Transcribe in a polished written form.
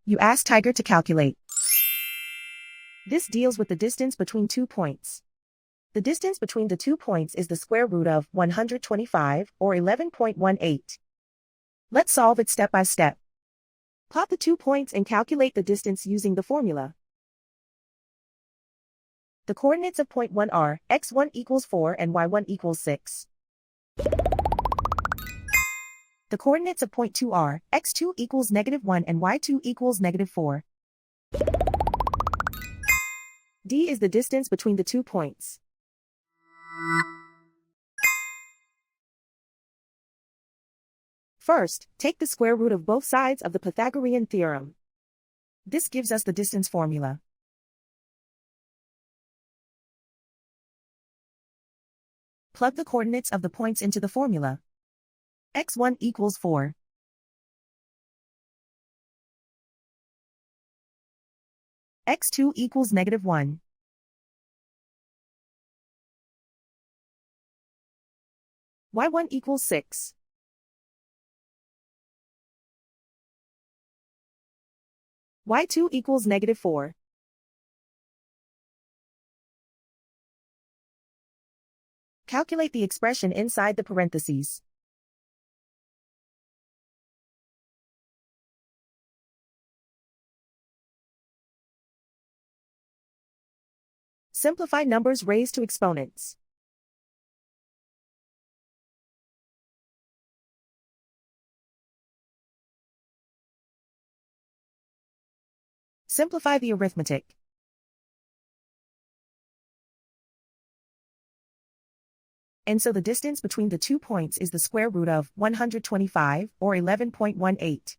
You ask Tiger to calculate. This deals with the distance between 2 points. The distance between the 2 points is the square root of 125, or 11.18. Let's solve it step by step. Plot the 2 points and calculate the distance using the formula. The coordinates of point 1 are x1 equals 4 and y1 equals 6. The coordinates of point 2 are x2 equals -1 and y2 equals -4. D is the distance between the 2 points. First, take the square root of both sides of the Pythagorean theorem. This gives us the distance formula. Plug the coordinates of the points into the formula. x1 equals 4. x2 equals -1. y1 equals 6. y2 equals -4. Calculate the expression inside the parentheses. Simplify numbers raised to exponents. Simplify the arithmetic. And so the distance between the 2 points is the square root of 125, or 11.18.